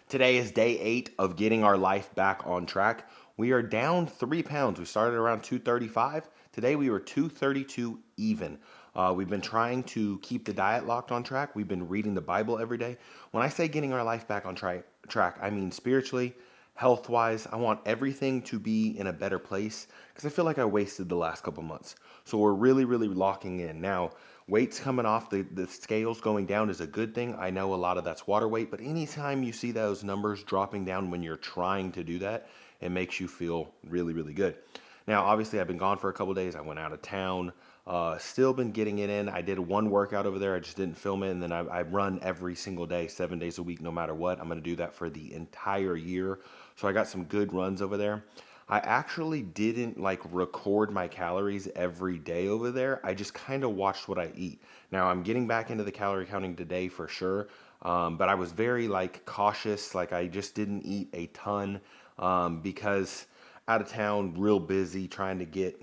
Today is day 8 of getting our life back on track. We are down 3 pounds. We started around 235. Today we were 232 even. We've been trying to keep the diet locked on track. We've been reading the Bible every day. When I say getting our life back on track, I mean spiritually, health wise. I want everything to be in a better place because I feel like I wasted the last couple months. So we're really locking in. Now, weights coming off, the scales going down is a good thing. I know a lot of that's water weight, but anytime you see those numbers dropping down when you're trying to do that, it makes you feel really good. Now, obviously, I've been gone for a couple days. I went out of town. Still been getting it in. I did one workout over there. I just didn't film it. And then I run every single day, 7 days a week, no matter what. I'm going to do that for the entire year. So I got some good runs over there. I actually didn't like record my calories every day over there. I just kind of watched what I eat. Now I'm getting back into the calorie counting today for sure. But I was very like cautious. Like I just didn't eat a ton because out of town, real busy, trying to get,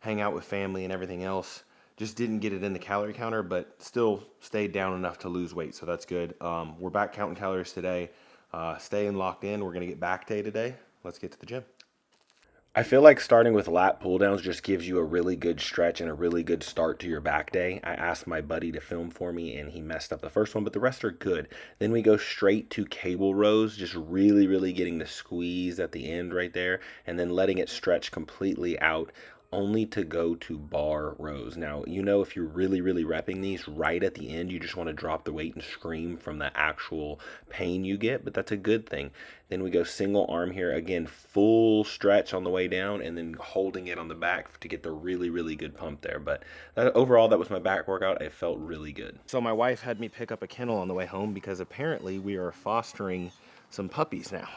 hang out with family and everything else. Just didn't get it in the calorie counter, but still stayed down enough to lose weight. So that's good. We're back counting calories today. Staying locked in. We're going to get back day today. Let's get to the gym. I feel like starting with lat pull downs just gives you a really good stretch and a really good start to your back day. I asked my buddy to film for me and he messed up the first one, but the rest are good. Then we go straight to cable rows, just really getting the squeeze at the end right there and then letting it stretch completely out, only to go to bar rows. Now, if you're really repping these right at the end, you just want to drop the weight and scream from the actual pain you get, but that's a good thing. Then we go single arm here. Again, full stretch on the way down and then holding it on the back to get the really good pump there. But overall, that was my back workout. It felt really good. So my wife had me pick up a kennel on the way home because apparently we are fostering some puppies now.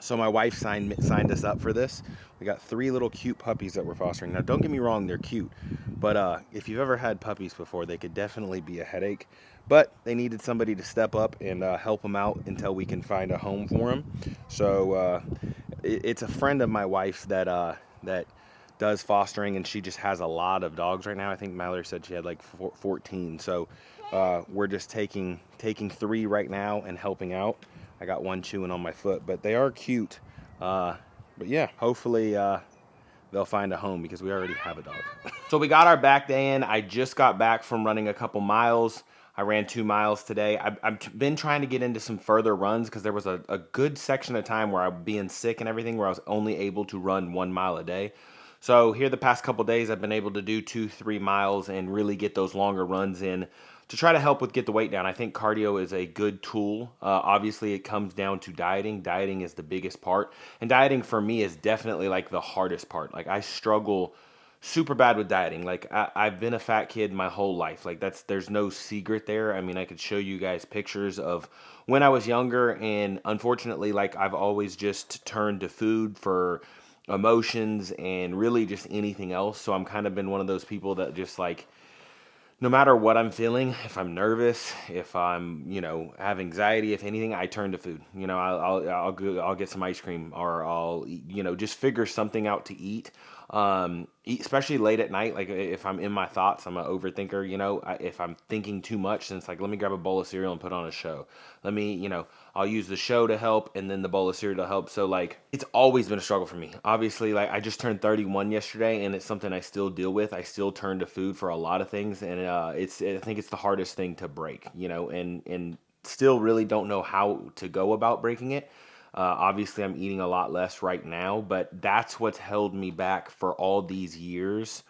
So my wife signed us up for this. We got 3 little cute puppies that we're fostering. Now, don't get me wrong, they're cute. But if you've ever had puppies before, they could definitely be a headache. But they needed somebody to step up and help them out until we can find a home for them. So it's a friend of my wife's that does fostering, and she just has a lot of dogs right now. I think Mallory said she had like 14. So we're just taking 3 right now and helping out. I got one chewing on my foot, but they are cute. But yeah, hopefully they'll find a home because we already have a dog. So we got our back day in. I just got back from running a couple miles. I ran 2 miles today. I've been trying to get into some further runs because there was a good section of time where I was being sick and everything where I was only able to run 1 mile a day. So here the past couple days I've been able to do 2-3 miles and really get those longer runs in to try to help with get the weight down. I think cardio is a good tool. Obviously, it comes down to dieting. Dieting is the biggest part. And dieting for me is definitely like the hardest part. Like I struggle super bad with dieting. Like I've been a fat kid my whole life. Like there's no secret there. I mean, I could show you guys pictures of when I was younger. And unfortunately, like I've always just turned to food for emotions and really just anything else. So I'm kind of been one of those people that just like, no matter what I'm feeling, if I'm nervous, if I'm, have anxiety, if anything, I turn to food. I'll get some ice cream or I'll, just figure something out to eat. Especially late at night, like if I'm in my thoughts, I'm an overthinker, if I'm thinking too much, then it's like, let me grab a bowl of cereal and put on a show. Let me, I'll use the show to help and then the bowl of cereal to help. So like, it's always been a struggle for me. Obviously, like I just turned 31 yesterday and it's something I still deal with. I still turn to food for a lot of things. And I think it's the hardest thing to break, and still really don't know how to go about breaking it. Obviously, I'm eating a lot less right now, but that's what's held me back for all these years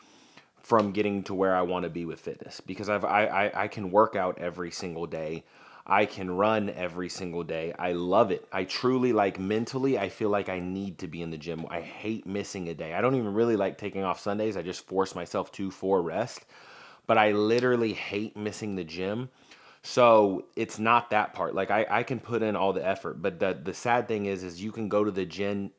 from getting to where I want to be with fitness. Because I can work out every single day. I can run every single day. I love it. I truly like mentally, I feel like I need to be in the gym. I hate missing a day. I don't even really like taking off Sundays. I just force myself to for rest. But I literally hate missing the gym. So it's not that part. Like I can put in all the effort, but the sad thing is you can go to the gym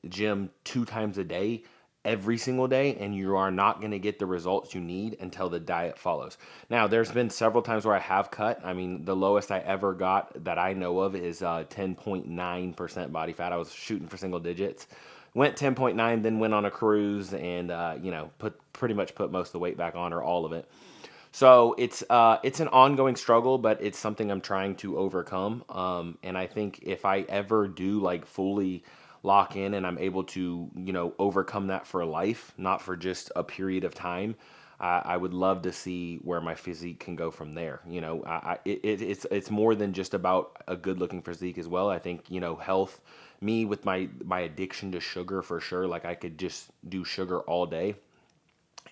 2 times a day, every single day, and you are not going to get the results you need until the diet follows. Now, there's been several times where I have cut. I mean, the lowest I ever got that I know of is 10.9% body fat. I was shooting for single digits. Went 10.9, then went on a cruise and, pretty much put most of the weight back on or all of it. So it's an ongoing struggle, but it's something I'm trying to overcome. And I think if I ever do like fully lock in and I'm able to, overcome that for life, not for just a period of time, I would love to see where my physique can go from there. It's more than just about a good looking physique as well. I think, health, me with my addiction to sugar for sure, like I could just do sugar all day.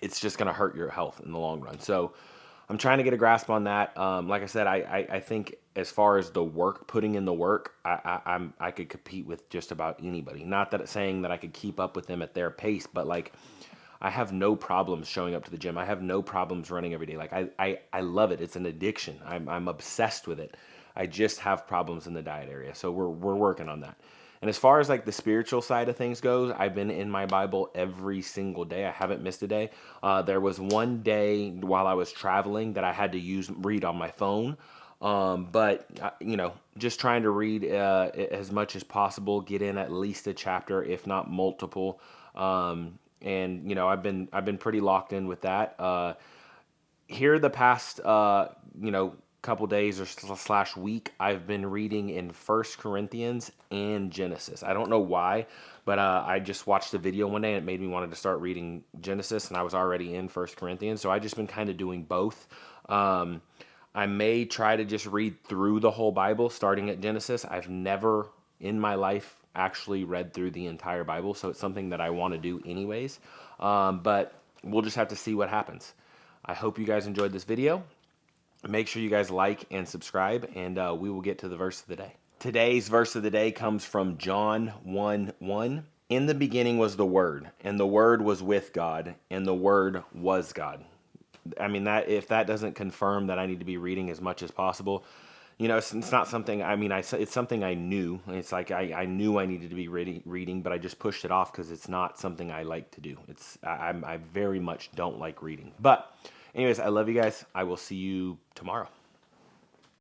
It's just going to hurt your health in the long run. So I'm trying to get a grasp on that. Like I said, I think as far as the work, putting in the work, I could compete with just about anybody. Not that it's saying that I could keep up with them at their pace, but like I have no problems showing up to the gym. I have no problems running every day. Like I love it. It's an addiction. I'm obsessed with it. I just have problems in the diet area. So we're working on that. And as far as like the spiritual side of things goes, I've been in my Bible every single day. I haven't missed a day. There was one day while I was traveling that I had to read on my phone. But just trying to read as much as possible, get in at least a chapter, if not multiple. And I've been pretty locked in with that. Here the past couple days or slash week, I've been reading in First Corinthians and Genesis. I don't know why, but I just watched a video one day and it made me wanted to start reading Genesis, and I was already in First Corinthians, so I just been kind of doing both. I may try to just read through the whole Bible starting at Genesis. I've never in my life actually read through the entire Bible, so it's something that I want to do anyways. But we'll just have to see what happens. I hope you guys enjoyed this video. Make sure you guys like and subscribe, and we will get to the verse of the day. Today's verse of the day comes from John 1:1. In the beginning was the Word, and the Word was with God, and the Word was God. I mean, that if that doesn't confirm that I need to be reading as much as possible, it's not something. I mean, it's something I knew. It's like I knew I needed to be reading, but I just pushed it off because it's not something I like to do. I very much don't like reading. But anyways, I love you guys. I will see you tomorrow.